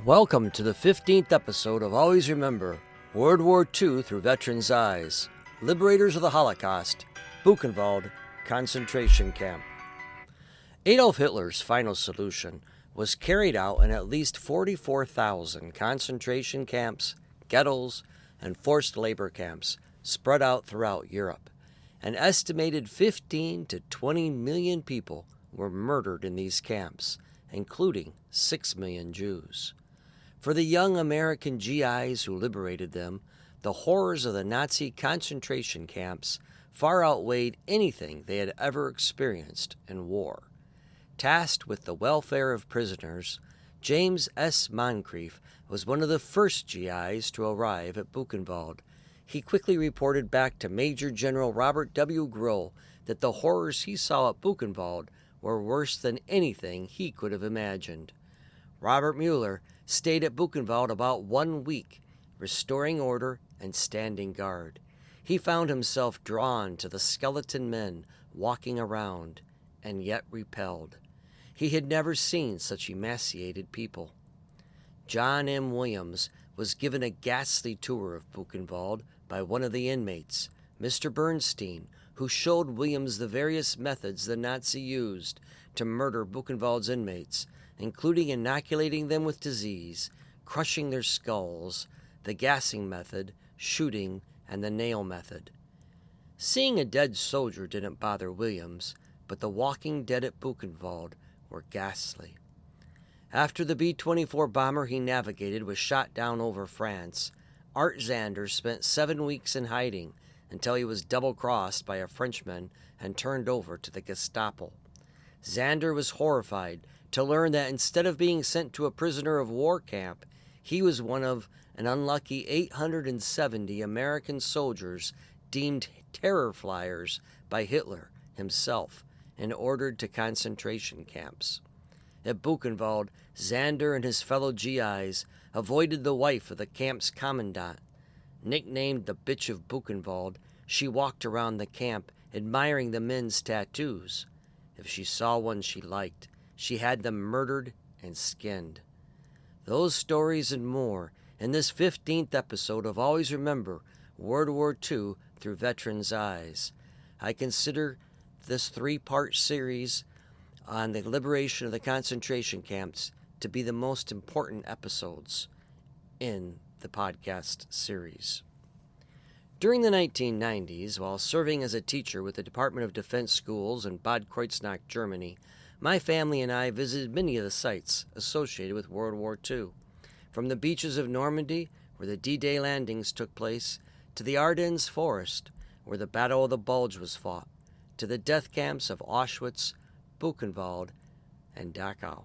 Welcome to the 15th episode of Always Remember, World War II Through Veterans' Eyes, Liberators of the Holocaust, Buchenwald concentration camp. Adolf Hitler's final solution was carried out in at least 44,000 concentration camps, ghettos, and forced labor camps spread out throughout Europe. An estimated 15 to 20 million people were murdered in these camps, including 6 million Jews. For the young American GIs who liberated them, the horrors of the Nazi concentration camps far outweighed anything they had ever experienced in war. Tasked with the welfare of prisoners, James S. Moncrief was one of the first GIs to arrive at Buchenwald. He quickly reported back to Major General Robert W. Grohl that the horrors he saw at Buchenwald were worse than anything he could have imagined. Robert Muhler stayed at Buchenwald about 1 week, restoring order and standing guard. He found himself drawn to the skeleton men walking around, and yet repelled. He had never seen such emaciated people. John M. Williams was given a ghastly tour of Buchenwald by one of the inmates, Mr. Bernstein, who showed Williams the various methods the Nazi used to murder Buchenwald's inmates, including inoculating them with disease, crushing their skulls, the gassing method, shooting, and the nail method. Seeing a dead soldier didn't bother Williams, but the walking dead at Buchenwald were ghastly. After the B-24 bomber he navigated was shot down over France, Art Zander spent 7 weeks in hiding until he was double-crossed by a Frenchman and turned over to the Gestapo. Zander was horrified to learn that instead of being sent to a prisoner of war camp, he was one of an unlucky 870 American soldiers deemed terror fliers by Hitler himself and ordered to concentration camps. At Buchenwald, Zander and his fellow GIs avoided the wife of the camp's commandant. Nicknamed the Bitch of Buchenwald, she walked around the camp admiring the men's tattoos. If she saw one she liked, she had them murdered and skinned. Those stories and more in this 15th episode of Always Remember World War II Through Veterans' Eyes. I consider this 3-part series on the liberation of the concentration camps to be the most important episodes in the podcast series. During the 1990s, while serving as a teacher with the Department of Defense schools in Bad Kreuznach, Germany, my family and I visited many of the sites associated with World War II, from the beaches of Normandy, where the D-Day landings took place, to the Ardennes forest, where the Battle of the Bulge was fought, to the death camps of Auschwitz, Buchenwald, and Dachau.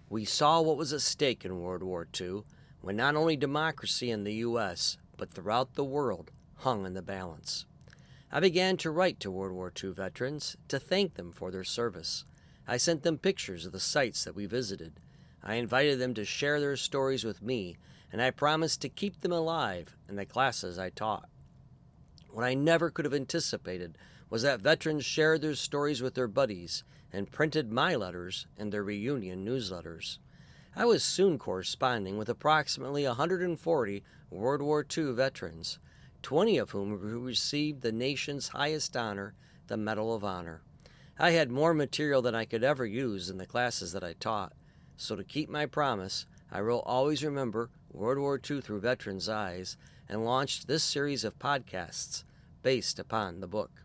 We saw what was at stake in World War II, when not only democracy in the U.S., but throughout the world hung in the balance. I began to write to World War II veterans to thank them for their service. I sent them pictures of the sites that we visited. I invited them to share their stories with me, and I promised to keep them alive in the classes I taught. What I never could have anticipated was that veterans shared their stories with their buddies and printed my letters in their reunion newsletters. I was soon corresponding with approximately 140 World War II veterans, 20 of whom received the nation's highest honor, the Medal of Honor. I had more material than I could ever use in the classes that I taught, so to keep my promise, I wrote Always Remember World War II Through Veterans' Eyes and launched this series of podcasts based upon the book.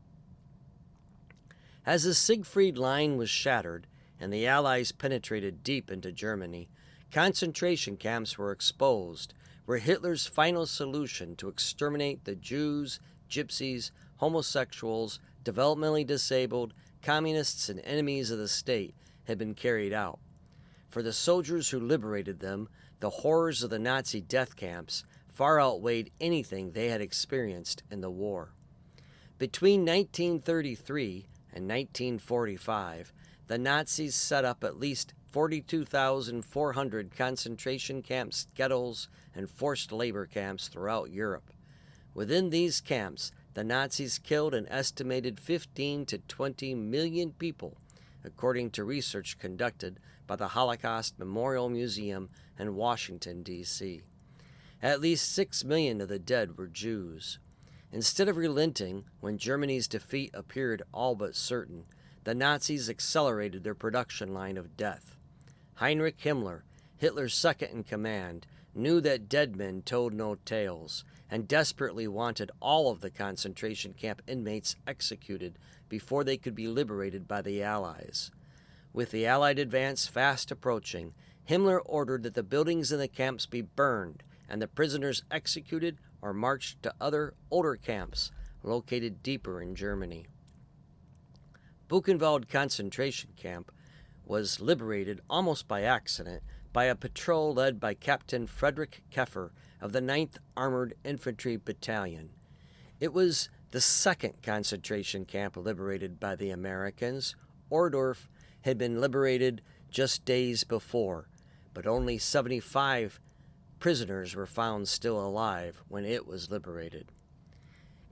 As the Siegfried Line was shattered and the Allies penetrated deep into Germany, concentration camps were exposed, where Hitler's final solution to exterminate the Jews, Gypsies, homosexuals, developmentally disabled, communists, and enemies of the state had been carried out. For the soldiers who liberated them, the horrors of the Nazi death camps far outweighed anything they had experienced in the war. Between 1933 and 1945, the Nazis set up at least 42,400 concentration camps, ghettos, and forced labor camps throughout Europe. Within these camps, the Nazis killed an estimated 15 to 20 million people, according to research conducted by the Holocaust Memorial Museum in Washington, D.C. At least 6 million of the dead were Jews. Instead of relenting when Germany's defeat appeared all but certain, the Nazis accelerated their production line of death. Heinrich Himmler, Hitler's second in command, knew that dead men told no tales, and desperately wanted all of the concentration camp inmates executed before they could be liberated by the Allies. With the Allied advance fast approaching, Himmler ordered that the buildings in the camps be burned and the prisoners executed or marched to other older camps located deeper in Germany. Buchenwald concentration camp was liberated almost by accident by a patrol led by Captain Friedrich Keffer of the 9th Armored Infantry Battalion. It was the second concentration camp liberated by the Americans. Ohrdruf had been liberated just days before, but only 75 prisoners were found still alive when it was liberated.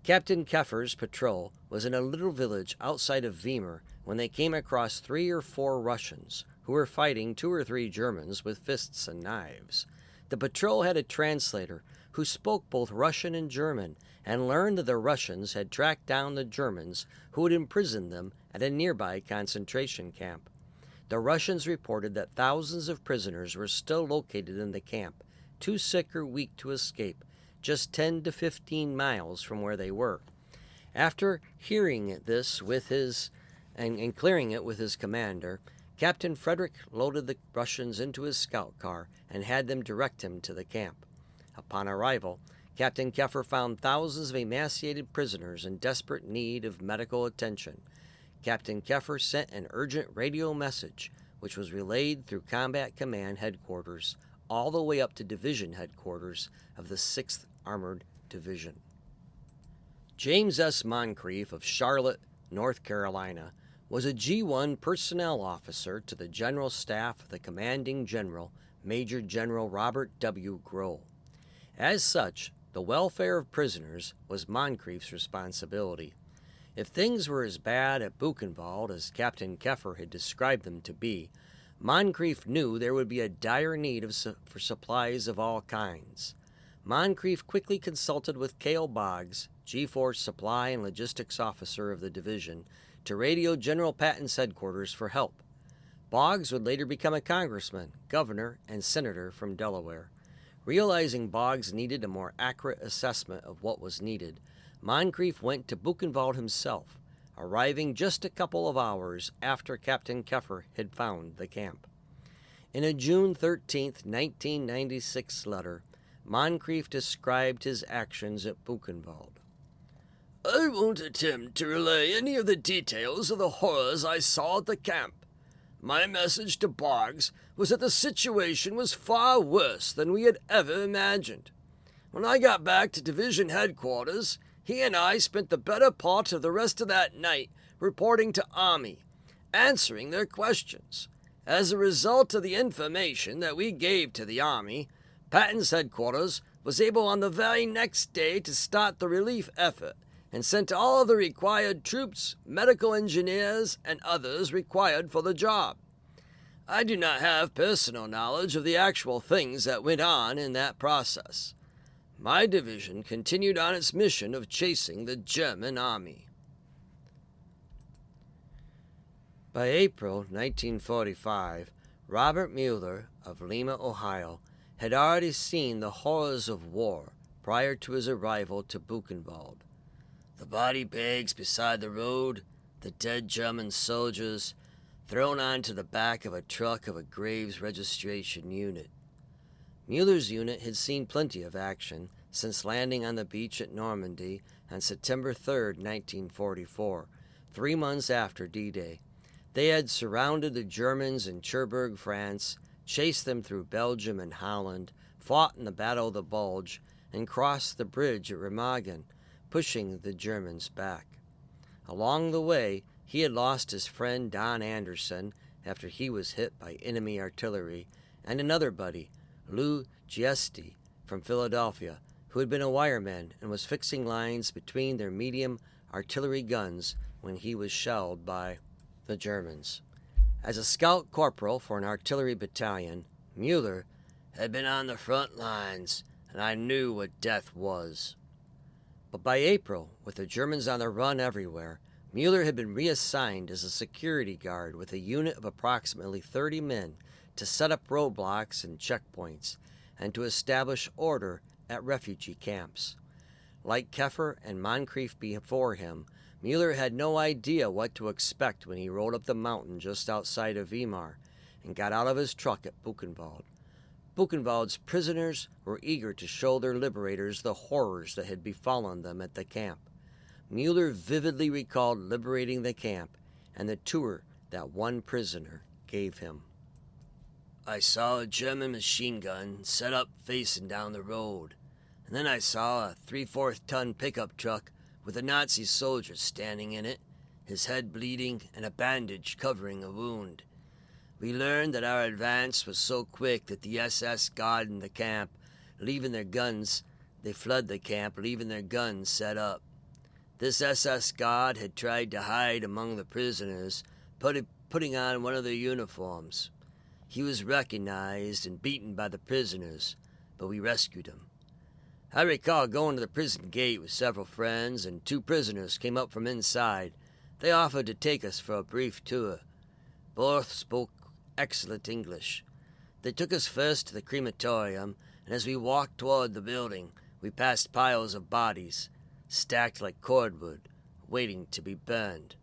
Captain Keffer's patrol was in a little village outside of Weimar when they came across 3 or 4 Russians who were fighting 2 or 3 Germans with fists and knives. The patrol had a translator who spoke both Russian and German and learned that the Russians had tracked down the Germans who had imprisoned them at a nearby concentration camp. The Russians reported that thousands of prisoners were still located in the camp, too sick or weak to escape, just 10 to 15 miles from where they were. After hearing this with his and clearing it with his commander, Captain Frederick loaded the Russians into his scout car and had them direct him to the camp. Upon arrival, Captain Keffer found thousands of emaciated prisoners in desperate need of medical attention. Captain Keffer sent an urgent radio message, which was relayed through Combat Command Headquarters all the way up to Division Headquarters of the 6th Armored Division. James S. Moncrief of Charlotte, North Carolina, was a G1 personnel officer to the General Staff of the Commanding General, Major General Robert W. Grohl. As such, the welfare of prisoners was Moncrief's responsibility. If things were as bad at Buchenwald as Captain Keffer had described them to be, Moncrief knew there would be a dire need for supplies of all kinds. Moncrief quickly consulted with Cale Boggs, G-Force Supply and Logistics Officer of the division, to radio General Patton's headquarters for help. Boggs would later become a congressman, governor, and senator from Delaware. Realizing Boggs needed a more accurate assessment of what was needed, Moncrief went to Buchenwald himself, arriving just a couple of hours after Captain Keffer had found the camp. In a June 13, 1996 letter, Moncrief described his actions at Buchenwald. "I won't attempt to relay any of the details of the horrors I saw at the camp. My message to Boggs was that the situation was far worse than we had ever imagined. When I got back to division headquarters, he and I spent the better part of the rest of that night reporting to Army, answering their questions. As a result of the information that we gave to the Army, Patton's headquarters was able on the very next day to start the relief effort and sent all of the required troops, medical engineers, and others required for the job. I do not have personal knowledge of the actual things that went on in that process. My division continued on its mission of chasing the German army." By April 1945, Robert Muhler of Lima, Ohio, had already seen the horrors of war prior to his arrival to Buchenwald. The body bags beside the road, the dead German soldiers, thrown onto the back of a truck of a Graves registration unit. Mueller's unit had seen plenty of action since landing on the beach at Normandy on September 3, 1944, 3 months after D-Day. They had surrounded the Germans in Cherbourg, France, chased them through Belgium and Holland, fought in the Battle of the Bulge, and crossed the bridge at Remagen, pushing the Germans back. Along the way, he had lost his friend Don Anderson after he was hit by enemy artillery, and another buddy, Lou Giesti, from Philadelphia, who had been a wireman and was fixing lines between their medium artillery guns when he was shelled by the Germans. As a scout corporal for an artillery battalion, Muhler had been on the front lines, and I knew what death was. But by April, with the Germans on the run everywhere, Muhler had been reassigned as a security guard with a unit of approximately 30 men to set up roadblocks and checkpoints, and to establish order at refugee camps. Like Keffer and Moncrief before him, Muhler had no idea what to expect when he rode up the mountain just outside of Weimar and got out of his truck at Buchenwald. Buchenwald's prisoners were eager to show their liberators the horrors that had befallen them at the camp. Muhler vividly recalled liberating the camp and the tour that one prisoner gave him. I saw a German machine gun set up facing down the road, and then I saw a 3/4 ton pickup truck with a Nazi soldier standing in it, his head bleeding and a bandage covering a wound. We learned that our advance was so quick that the SS guard in the camp, leaving their guns, they fled the camp, leaving their guns set up. This SS guard had tried to hide among the prisoners, putting on one of their uniforms. He was recognized and beaten by the prisoners, but we rescued him. I recall going to the prison gate with several friends, and 2 prisoners came up from inside. They offered to take us for a brief tour. Both spoke excellent English. They took us first to the crematorium, and as we walked toward the building, we passed piles of bodies, stacked like cordwood, waiting to be burned.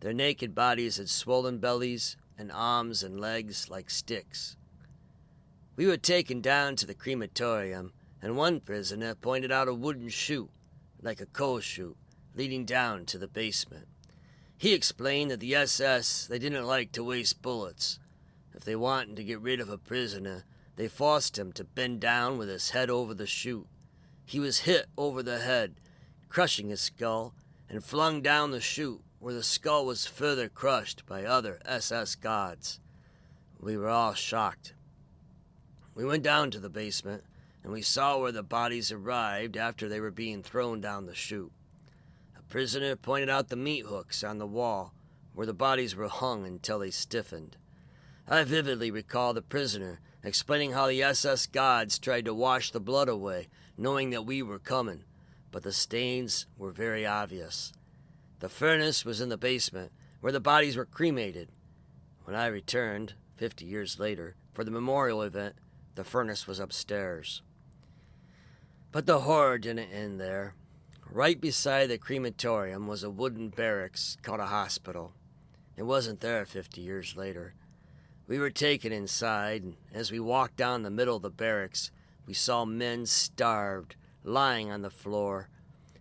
Their naked bodies had swollen bellies and arms and legs like sticks. We were taken down to the crematorium, and one prisoner pointed out a wooden chute, like a coal chute, leading down to the basement. He explained that the SS, they didn't like to waste bullets. If they wanted to get rid of a prisoner, they forced him to bend down with his head over the chute. He was hit over the head, crushing his skull, and flung down the chute, where the skull was further crushed by other SS guards. We were all shocked. We went down to the basement, and we saw where the bodies arrived after they were being thrown down the chute. A prisoner pointed out the meat hooks on the wall, where the bodies were hung until they stiffened. I vividly recall the prisoner explaining how the SS guards tried to wash the blood away, knowing that we were coming, but the stains were very obvious. The furnace was in the basement, where the bodies were cremated. When I returned, 50 years later, for the memorial event, the furnace was upstairs. But the horror didn't end there. Right beside the crematorium was a wooden barracks called a hospital. It wasn't there 50 years later. We were taken inside, and as we walked down the middle of the barracks, we saw men starved, lying on the floor.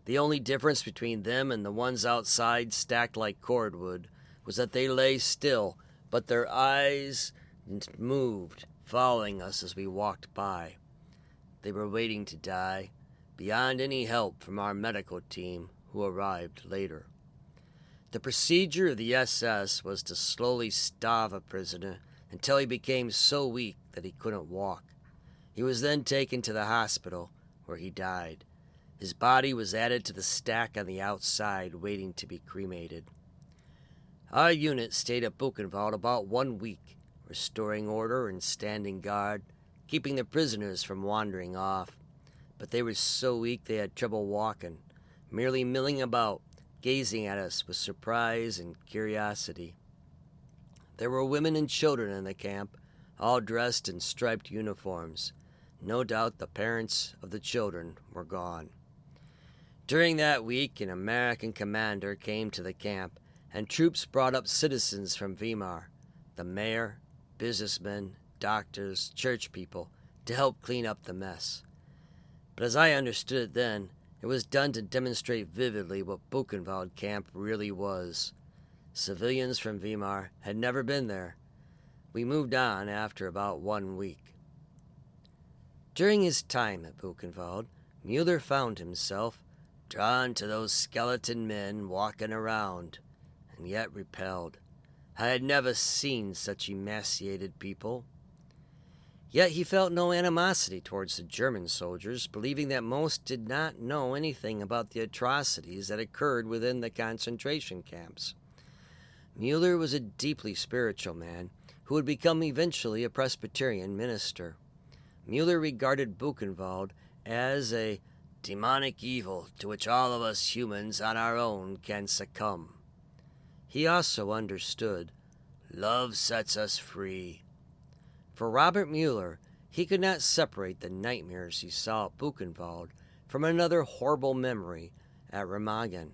The only difference between them and the ones outside stacked like cordwood was that they lay still, but their eyes moved, following us as we walked by. They were waiting to die, beyond any help from our medical team, who arrived later. The procedure of the SS was to slowly starve a prisoner until he became so weak that he couldn't walk. He was then taken to the hospital, where he died. His body was added to the stack on the outside, waiting to be cremated. Our unit stayed at Buchenwald about 1 week, restoring order and standing guard, keeping the prisoners from wandering off. But they were so weak they had trouble walking, merely milling about, gazing at us with surprise and curiosity. There were women and children in the camp, all dressed in striped uniforms. No doubt the parents of the children were gone. During that week, an American commander came to the camp, and troops brought up citizens from Weimar, the mayor, businessmen, doctors, church people, to help clean up the mess. But as I understood it then, it was done to demonstrate vividly what Buchenwald camp really was. Civilians from Weimar had never been there. We moved on after about 1 week. During his time at Buchenwald, Muhler found himself drawn to those skeleton men walking around, and yet repelled. I had never seen such emaciated people. Yet he felt no animosity towards the German soldiers, believing that most did not know anything about the atrocities that occurred within the concentration camps. Muhler was a deeply spiritual man who would become eventually a Presbyterian minister. Muhler regarded Buchenwald as a demonic evil to which all of us humans on our own can succumb. He also understood, love sets us free. For Robert Muhler, he could not separate the nightmares he saw at Buchenwald from another horrible memory at Remagen.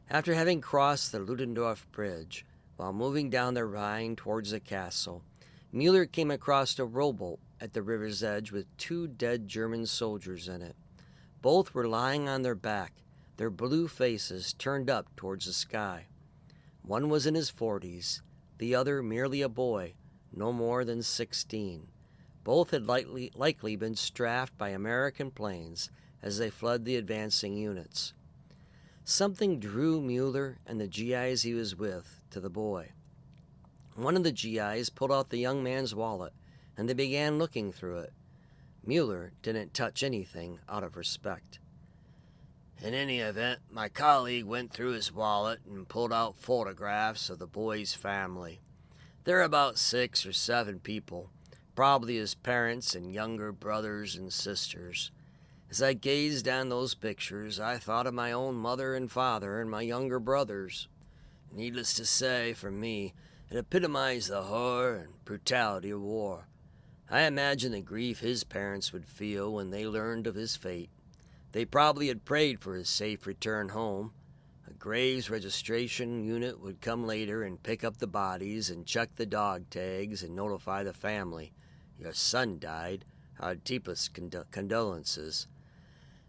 After having crossed the Ludendorff Bridge, while moving down the Rhine towards the castle, Muhler came across a rowboat at the river's edge with 2 dead German soldiers in it. Both were lying on their back, their blue faces turned up towards the sky. One was in his 40s, the other merely a boy, no more than 16. Both had likely been strafed by American planes as they fled the advancing units. Something drew Muhler and the GIs he was with to the boy. One of the GIs pulled out the young man's wallet, and they began looking through it. Muhler didn't touch anything out of respect. In any event, my colleague went through his wallet and pulled out photographs of the boy's family. There are about 6 or 7 people, probably his parents and younger brothers and sisters. As I gazed on those pictures, I thought of my own mother and father and my younger brothers. Needless to say, for me, it epitomized the horror and brutality of war. I imagine the grief his parents would feel when they learned of his fate. They probably had prayed for his safe return home. A graves registration unit would come later and pick up the bodies and check the dog tags and notify the family. Your son died. Our deepest condolences.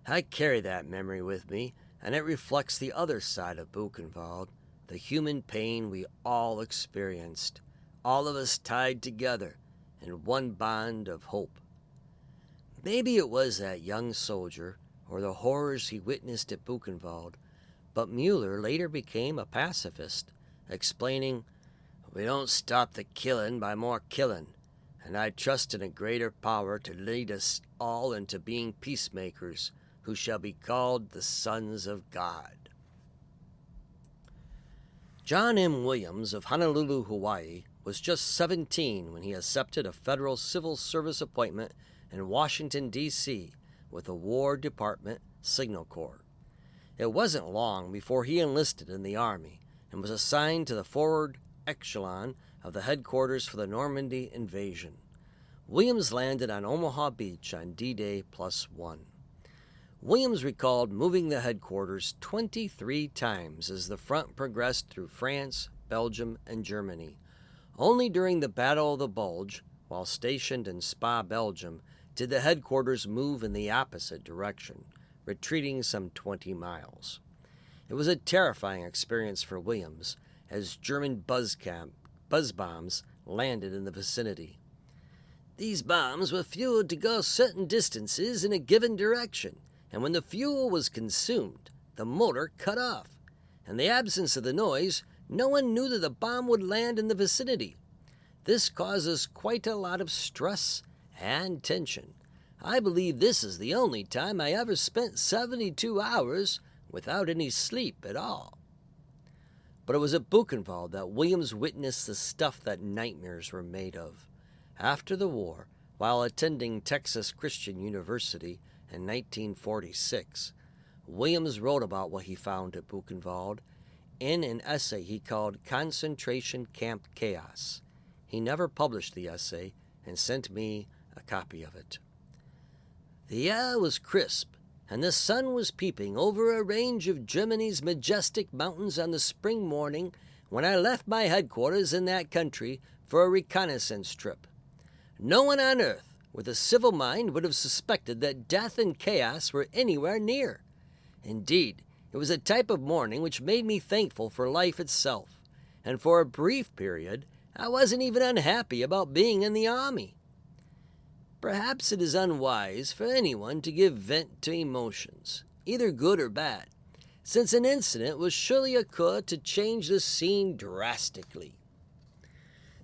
I carry that memory with me, and it reflects the other side of Buchenwald, the human pain we all experienced, all of us tied together in one bond of hope. Maybe it was that young soldier or the horrors he witnessed at Buchenwald, but Muhler later became a pacifist, explaining, "We don't stop the killing by more killing, and I trust in a greater power to lead us all into being peacemakers, who shall be called the sons of God." John M. Williams of Honolulu, Hawaii, was just 17 when he accepted a federal civil service appointment in Washington, D.C. with the War Department Signal Corps. It wasn't long before he enlisted in the Army and was assigned to the forward echelon of the headquarters for the Normandy invasion. Williams landed on Omaha Beach on D-Day +1. Williams recalled moving the headquarters 23 times as the front progressed through France, Belgium, and Germany. Only during the Battle of the Bulge, while stationed in Spa, Belgium, did the headquarters move in the opposite direction, retreating some 20 miles. It was a terrifying experience for Williams as German buzz bombs landed in the vicinity. These bombs were fueled to go certain distances in a given direction, and when the fuel was consumed, the motor cut off. In the absence of the noise, no one knew that the bomb would land in the vicinity. This causes quite a lot of stress and tension. I believe this is the only time I ever spent 72 hours without any sleep at all. But it was at Buchenwald that Williams witnessed the stuff that nightmares were made of. After the war, while attending Texas Christian University in 1946, Williams wrote about what he found at Buchenwald in an essay he called Concentration Camp Chaos. He never published the essay and sent me a copy of it. The air was crisp, and the sun was peeping over a range of Germany's majestic mountains on the spring morning when I left my headquarters in that country for a reconnaissance trip. No one on earth with a civil mind would have suspected that death and chaos were anywhere near. Indeed, it was a type of morning which made me thankful for life itself, and for a brief period, I wasn't even unhappy about being in the Army. Perhaps it is unwise for anyone to give vent to emotions, either good or bad, since an incident will surely occur to change the scene drastically.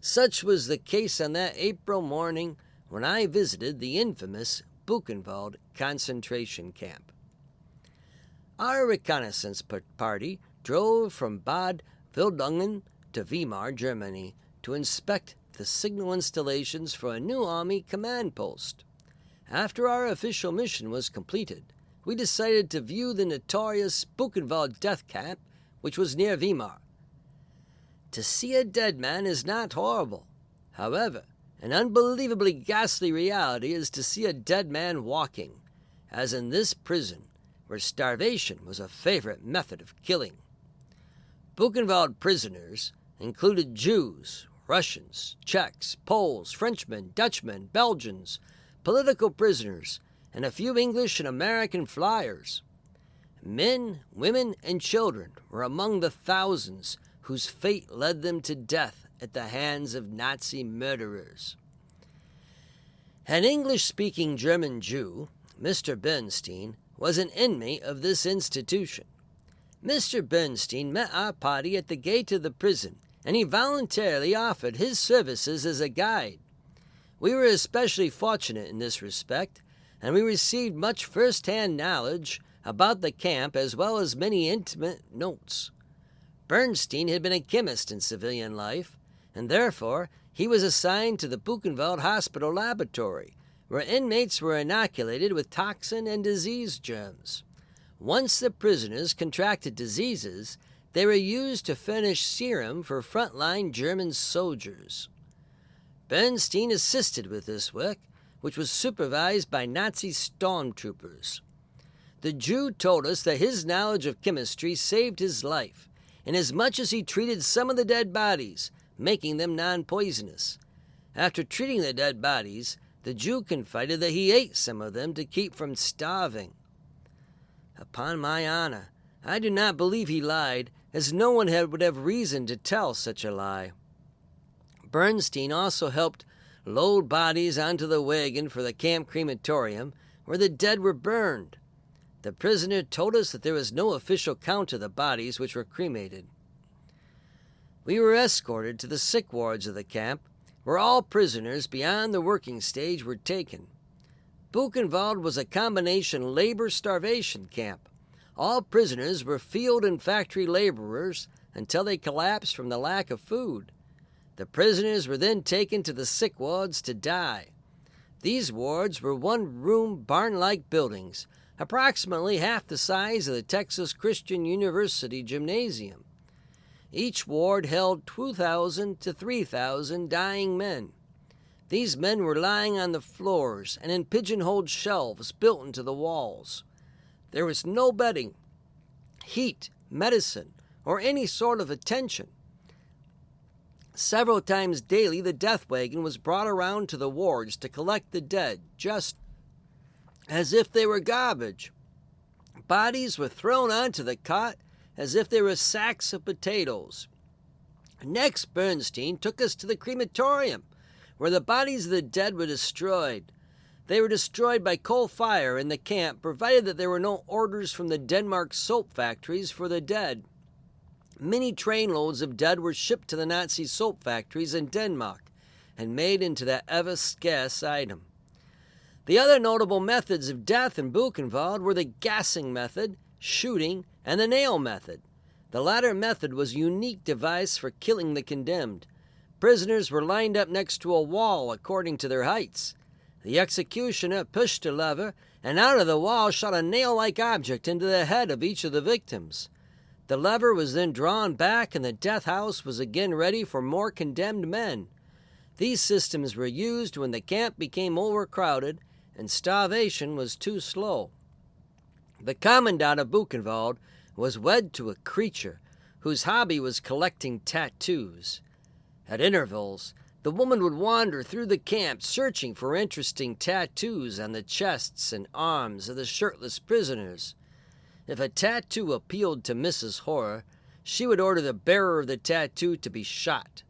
Such was the case on that April morning when I visited the infamous Buchenwald concentration camp. Our reconnaissance party drove from Bad Wildungen to Weimar, Germany, to inspect the signal installations for a new army command post. After our official mission was completed, we decided to view the notorious Buchenwald death camp, which was near Weimar. To see a dead man is not horrible. However, an unbelievably ghastly reality is to see a dead man walking, as in this prison, where starvation was a favorite method of killing. Buchenwald prisoners included Jews, Russians, Czechs, Poles, Frenchmen, Dutchmen, Belgians, political prisoners, and a few English and American fliers. Men, women, and children were among the thousands whose fate led them to death at the hands of Nazi murderers. An English-speaking German Jew, Mr. Bernstein, was an inmate of this institution. Mr. Bernstein met our party at the gate of the prison, and he voluntarily offered his services as a guide. We were especially fortunate in this respect, and we received much first-hand knowledge about the camp as well as many intimate notes. Bernstein had been a chemist in civilian life, and therefore he was assigned to the Buchenwald Hospital laboratory, where inmates were inoculated with toxin and disease germs. Once the prisoners contracted diseases, they were used to furnish serum for frontline German soldiers. Bernstein assisted with this work, which was supervised by Nazi stormtroopers. The Jew told us that his knowledge of chemistry saved his life, inasmuch as he treated some of the dead bodies, making them non-poisonous. After treating the dead bodies, the Jew confided that he ate some of them to keep from starving. Upon my honor, I do not believe he lied, as no one would have reason to tell such a lie. Bernstein also helped load bodies onto the wagon for the camp crematorium, where the dead were burned. The prisoner told us that there was no official count of the bodies which were cremated. We were escorted to the sick wards of the camp, where all prisoners beyond the working stage were taken. Buchenwald was a combination labor-starvation camp. All prisoners were field and factory laborers until they collapsed from the lack of food. The prisoners were then taken to the sick wards to die. These wards were one-room, barn-like buildings, approximately half the size of the Texas Christian University gymnasium. Each ward held 2,000 to 3,000 dying men. These men were lying on the floors and in pigeonholed shelves built into the walls. There was no bedding, heat, medicine, or any sort of attention. Several times daily, the death wagon was brought around to the wards to collect the dead, just as if they were garbage. Bodies were thrown onto the cot as if they were sacks of potatoes. Next, Bernstein took us to the crematorium, where the bodies of the dead were destroyed. They were destroyed by coal fire in the camp, provided that there were no orders from the Denmark soap factories for the dead. Many trainloads of dead were shipped to the Nazi soap factories in Denmark and made into that ever-scarce item. The other notable methods of death in Buchenwald were the gassing method, shooting, and the nail method. The latter method was a unique device for killing the condemned. Prisoners were lined up next to a wall according to their heights. The executioner pushed a lever, and out of the wall shot a nail-like object into the head of each of the victims. The lever was then drawn back, and the death house was again ready for more condemned men. These systems were used when the camp became overcrowded and starvation was too slow. The commandant of Buchenwald was wed to a creature whose hobby was collecting tattoos. At intervals, the woman would wander through the camp searching for interesting tattoos on the chests and arms of the shirtless prisoners. If a tattoo appealed to Mrs. Horror, she would order the bearer of the tattoo to be shot.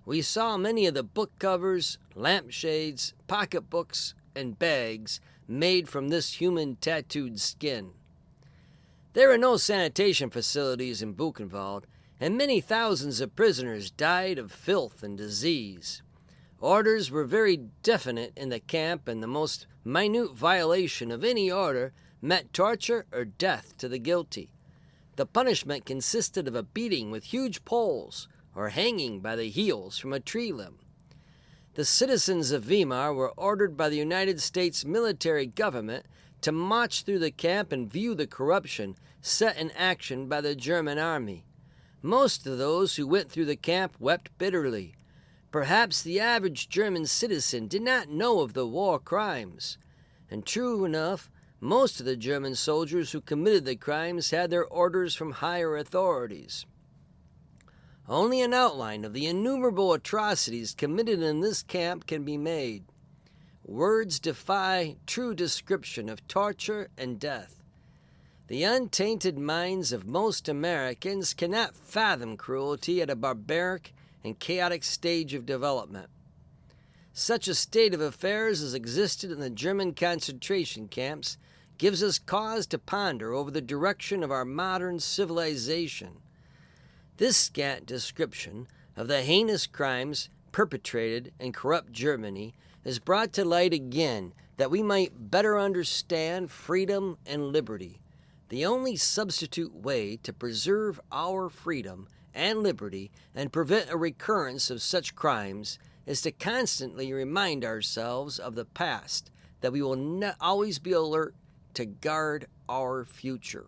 We saw many of the book covers, lampshades, pocketbooks, and bags made from this human tattooed skin. There were no sanitation facilities in Buchenwald, and many thousands of prisoners died of filth and disease. Orders were very definite in the camp, and the most minute violation of any order meant torture or death to the guilty. The punishment consisted of a beating with huge poles, or hanging by the heels from a tree limb. The citizens of Weimar were ordered by the United States military government to march through the camp and view the corruption set in action by the German army. Most of those who went through the camp wept bitterly. Perhaps the average German citizen did not know of the war crimes. And true enough, most of the German soldiers who committed the crimes had their orders from higher authorities. Only an outline of the innumerable atrocities committed in this camp can be made. Words defy true description of torture and death. The untainted minds of most Americans cannot fathom cruelty at a barbaric and chaotic stage of development. Such a state of affairs as existed in the German concentration camps gives us cause to ponder over the direction of our modern civilization. This scant description of the heinous crimes perpetrated in corrupt Germany is brought to light again that we might better understand freedom and liberty. The only substitute way to preserve our freedom and liberty and prevent a recurrence of such crimes is to constantly remind ourselves of the past, that we will always be alert to guard our future.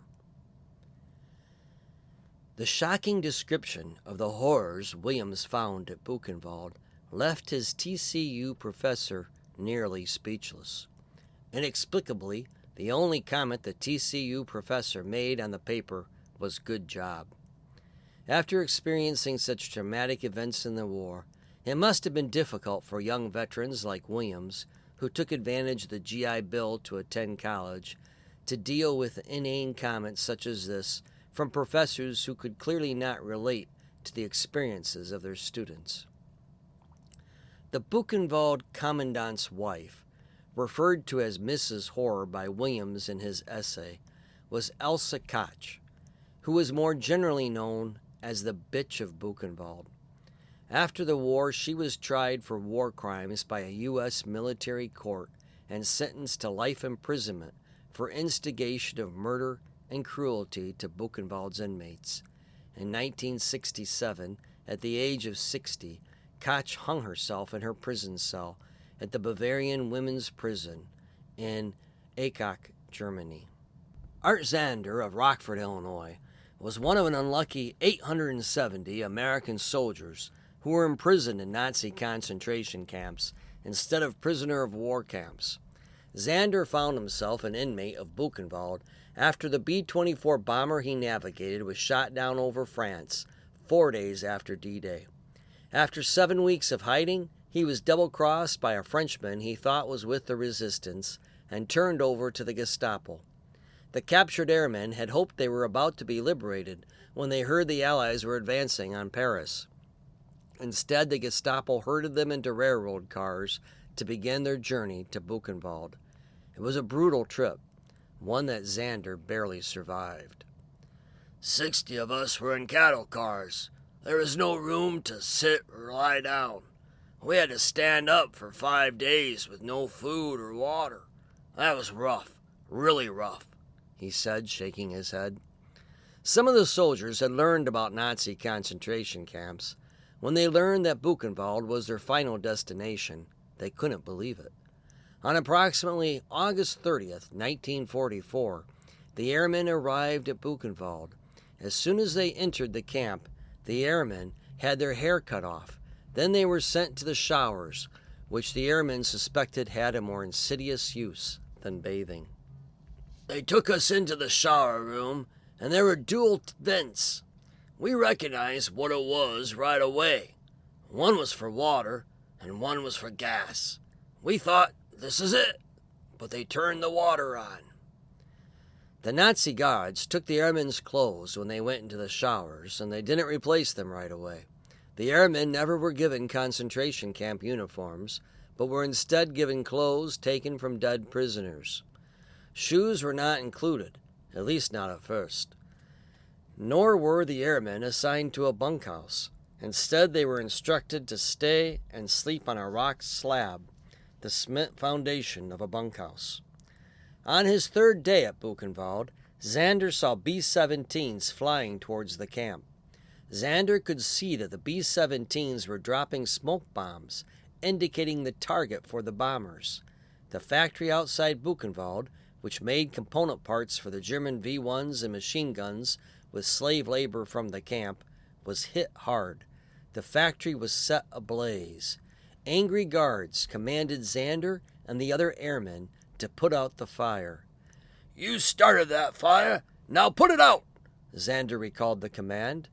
The shocking description of the horrors Williams found at Buchenwald left his TCU professor nearly speechless. Inexplicably, the only comment the TCU professor made on the paper was "good job." After experiencing such traumatic events in the war, it must have been difficult for young veterans like Williams, who took advantage of the GI Bill to attend college, to deal with inane comments such as this from professors who could clearly not relate to the experiences of their students. The Buchenwald commandant's wife, referred to as Mrs. Horror by Williams in his essay, was Elsa Koch, who was more generally known as the Bitch of Buchenwald. After the war, she was tried for war crimes by a U.S. military court and sentenced to life imprisonment for instigation of murder and cruelty to Buchenwald's inmates. In 1967, at the age of 60, Koch hung herself in her prison cell at the Bavarian Women's Prison in Eichach, Germany. Art Zander of Rockford, Illinois, was one of an unlucky 870 American soldiers who were imprisoned in Nazi concentration camps instead of prisoner of war camps. Zander found himself an inmate of Buchenwald after the B-24 bomber he navigated was shot down over France 4 days after D-Day. After 7 weeks of hiding, he was double-crossed by a Frenchman he thought was with the resistance and turned over to the Gestapo. The captured airmen had hoped they were about to be liberated when they heard the Allies were advancing on Paris. Instead, the Gestapo herded them into railroad cars to begin their journey to Buchenwald. It was a brutal trip, one that Zander barely survived. 60 of us were in cattle cars. There was no room to sit or lie down. We had to stand up for 5 days with no food or water. That was rough, really rough, he said, shaking his head. Some of the soldiers had learned about Nazi concentration camps. When they learned that Buchenwald was their final destination, they couldn't believe it. On approximately August 30th, 1944, the airmen arrived at Buchenwald. As soon as they entered the camp, the airmen had their hair cut off. Then they were sent to the showers, which the airmen suspected had a more insidious use than bathing. They took us into the shower room, and there were dual vents. We recognized what it was right away. One was for water, and one was for gas. We thought, this is it, but they turned the water on. The Nazi guards took the airmen's clothes when they went into the showers, and they didn't replace them right away. The airmen never were given concentration camp uniforms, but were instead given clothes taken from dead prisoners. Shoes were not included, at least not at first. Nor were the airmen assigned to a bunkhouse. Instead, they were instructed to stay and sleep on a rock slab, the cement foundation of a bunkhouse. On his 3rd day at Buchenwald, Zander saw B-17s flying towards the camp. Zander could see that the B-17s were dropping smoke bombs, indicating the target for the bombers. The factory outside Buchenwald, which made component parts for the German V-1s and machine guns with slave labor from the camp, was hit hard. The factory was set ablaze. Angry guards commanded Zander and the other airmen to put out the fire. "You started that fire. Now put it out!" Zander recalled the command.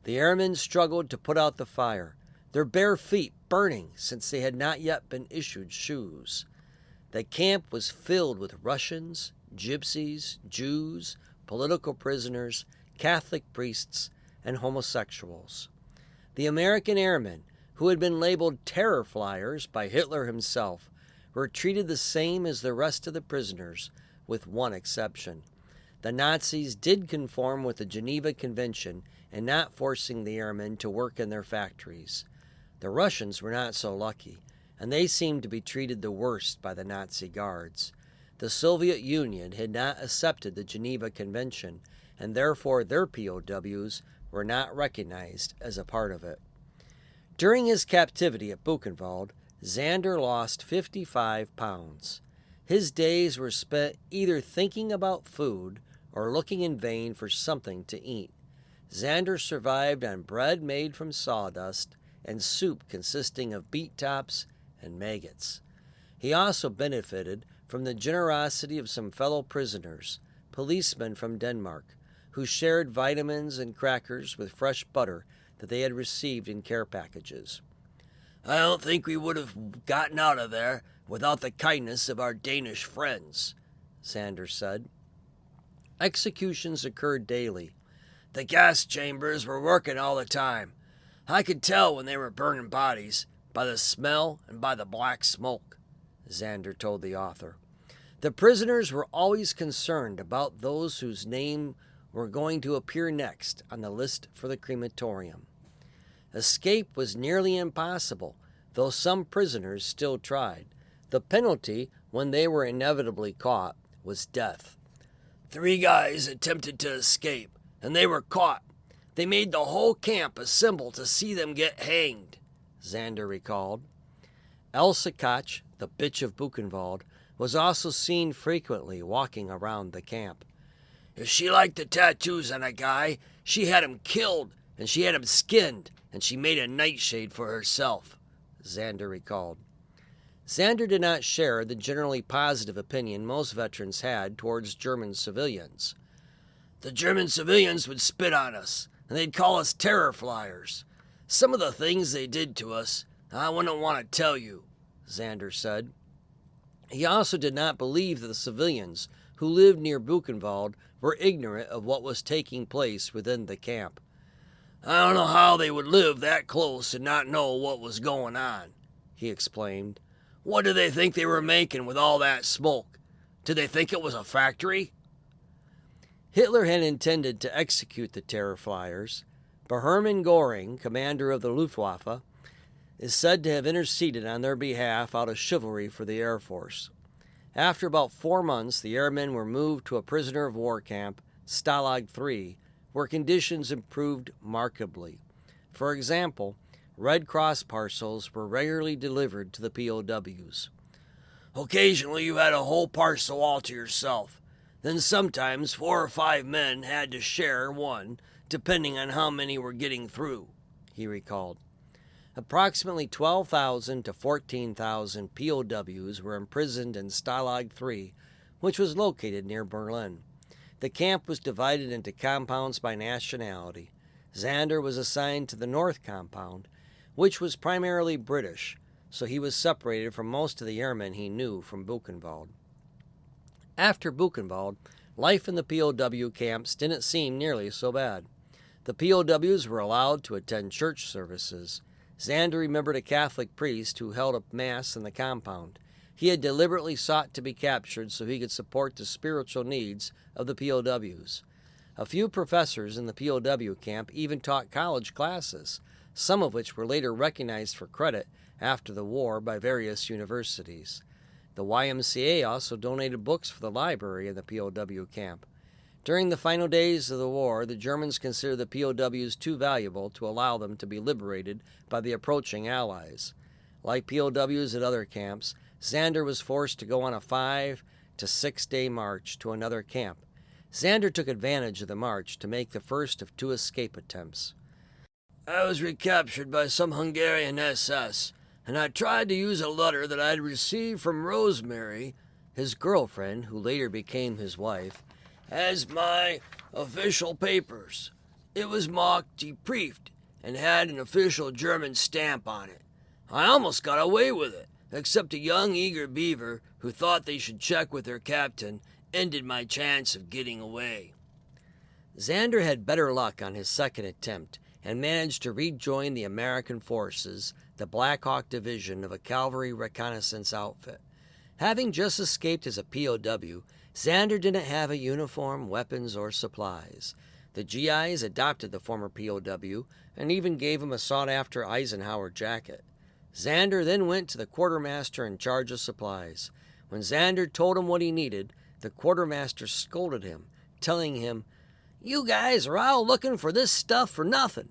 The airmen struggled to put out the fire, their bare feet burning since they had not yet been issued shoes. The camp was filled with Russians, gypsies, Jews, political prisoners, Catholic priests, and homosexuals. The American airmen, who had been labeled terror fliers by Hitler himself, were treated the same as the rest of the prisoners, with one exception. The Nazis did conform with the Geneva Convention in not forcing the airmen to work in their factories. The Russians were not so lucky, and they seemed to be treated the worst by the Nazi guards. The Soviet Union had not accepted the Geneva Convention, and therefore their POWs were not recognized as a part of it. During his captivity at Buchenwald, Zander lost 55 pounds. His days were spent either thinking about food or looking in vain for something to eat. Zander survived on bread made from sawdust and soup consisting of beet tops and maggots. He also benefited from the generosity of some fellow prisoners, policemen from Denmark, who shared vitamins and crackers with fresh butter that they had received in care packages. "I don't think we would have gotten out of there without the kindness of our Danish friends," Zander said. Executions occurred daily. The gas chambers were working all the time. I could tell when they were burning bodies by the smell and by the black smoke, Zander told the author. The prisoners were always concerned about those whose name were going to appear next on the list for the crematorium. Escape was nearly impossible, though some prisoners still tried. The penalty, when they were inevitably caught, was death. 3 guys attempted to escape, and they were caught. They made the whole camp assemble to see them get hanged, Zander recalled. Elsa Koch, the bitch of Buchenwald, was also seen frequently walking around the camp. If she liked the tattoos on a guy, she had him killed, and she had him skinned, and she made a nightshade for herself, Zander recalled. Zander did not share the generally positive opinion most veterans had towards German civilians. The German civilians would spit on us, and they'd call us terror fliers. Some of the things they did to us, I wouldn't want to tell you, Zander said. He also did not believe that the civilians who lived near Buchenwald were ignorant of what was taking place within the camp. I don't know how they would live that close and not know what was going on, he explained. What did they think they were making with all that smoke? Did they think it was a factory? Hitler had intended to execute the terror fliers, but Hermann Göring, commander of the Luftwaffe, is said to have interceded on their behalf out of chivalry for the Air Force. After about 4 months, the airmen were moved to a prisoner of war camp, Stalag 3, where conditions improved markedly. For example, Red Cross parcels were regularly delivered to the POWs. Occasionally you had a whole parcel all to yourself. Then sometimes 4 or 5 men had to share one, depending on how many were getting through, he recalled. Approximately 12,000 to 14,000 POWs were imprisoned in Stalag 3, which was located near Berlin. The camp was divided into compounds by nationality. Zander was assigned to the North Compound, which was primarily British, so he was separated from most of the airmen he knew from Buchenwald. After Buchenwald, life in the POW camps didn't seem nearly so bad. The POWs were allowed to attend church services. Zander remembered a Catholic priest who held a mass in the compound. He had deliberately sought to be captured so he could support the spiritual needs of the POWs. A few professors in the POW camp even taught college classes, some of which were later recognized for credit after the war by various universities. The YMCA also donated books for the library in the POW camp. During the final days of the war, the Germans considered the POWs too valuable to allow them to be liberated by the approaching Allies. Like POWs at other camps, Zander was forced to go on a 5 to 6 day march to another camp. Zander took advantage of the march to make the first of 2 escape attempts. I was recaptured by some Hungarian SS, and I tried to use a letter that I'd received from Rosemary, his girlfriend, who later became his wife, as my official papers. It was marked geprüft and had an official German stamp on it. I almost got away with it, except a young eager beaver who thought they should check with their captain ended my chance of getting away. Zander had better luck on his second attempt and managed to rejoin the American forces, the Black Hawk Division of a cavalry reconnaissance outfit. Having just escaped as a POW, Zander didn't have a uniform, weapons, or supplies. The GIs adopted the former POW and even gave him a sought-after Eisenhower jacket. Zander then went to the quartermaster in charge of supplies. When Zander told him what he needed, the quartermaster scolded him, telling him, "You guys are all looking for this stuff for nothing."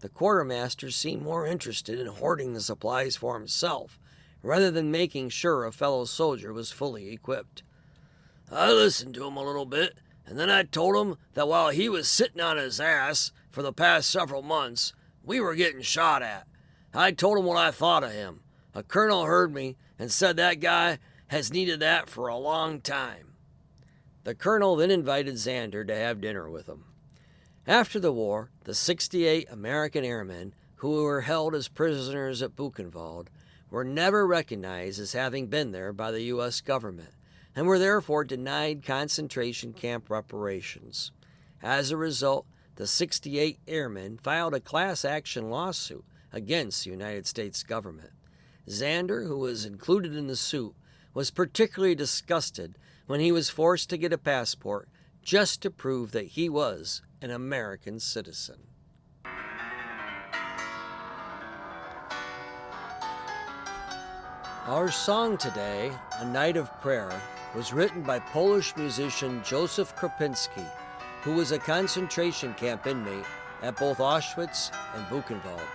The quartermaster seemed more interested in hoarding the supplies for himself, rather than making sure a fellow soldier was fully equipped. I listened to him a little bit, and then I told him that while he was sitting on his ass for the past several months, we were getting shot at. I told him what I thought of him. A colonel heard me and said that guy has needed that for a long time. The colonel then invited Zander to have dinner with him. After the war, the 68 American airmen who were held as prisoners at Buchenwald were never recognized as having been there by the U.S. government and were therefore denied concentration camp reparations. As a result, the 68 airmen filed a class action lawsuit against the United States government. Zander, who was included in the suit, was particularly disgusted when he was forced to get a passport just to prove that he was an American citizen. Our song today, A Night of Prayer, was written by Polish musician Joseph Kropinski, who was a concentration camp inmate at both Auschwitz and Buchenwald.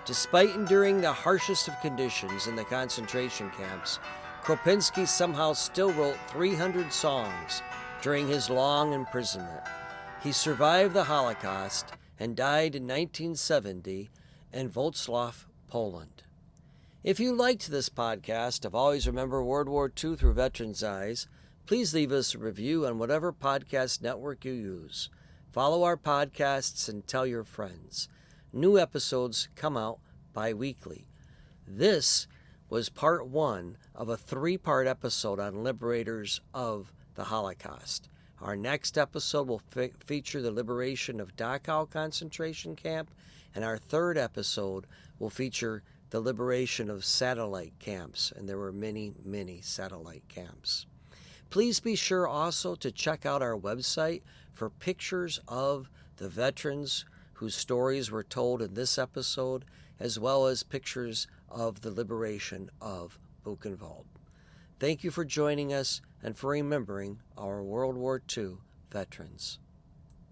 Despite enduring the harshest of conditions in the concentration camps, Kropinski somehow still wrote 300 songs during his long imprisonment. He survived the Holocaust and died in 1970 in Wrocław, Poland. If you liked this podcast of Always Remember World War II Through Veterans' Eyes, please leave us a review on whatever podcast network you use. Follow our podcasts and tell your friends. New episodes come out bi-weekly. This was part 1 of a 3-part episode on liberators of the Holocaust. Our next episode will feature the liberation of Dachau concentration camp, and our 3rd episode will feature the liberation of satellite camps, and there were many, many satellite camps. Please be sure also to check out our website for pictures of the veterans whose stories were told in this episode, as well as pictures of the liberation of Buchenwald. Thank you for joining us and for remembering our World War II veterans.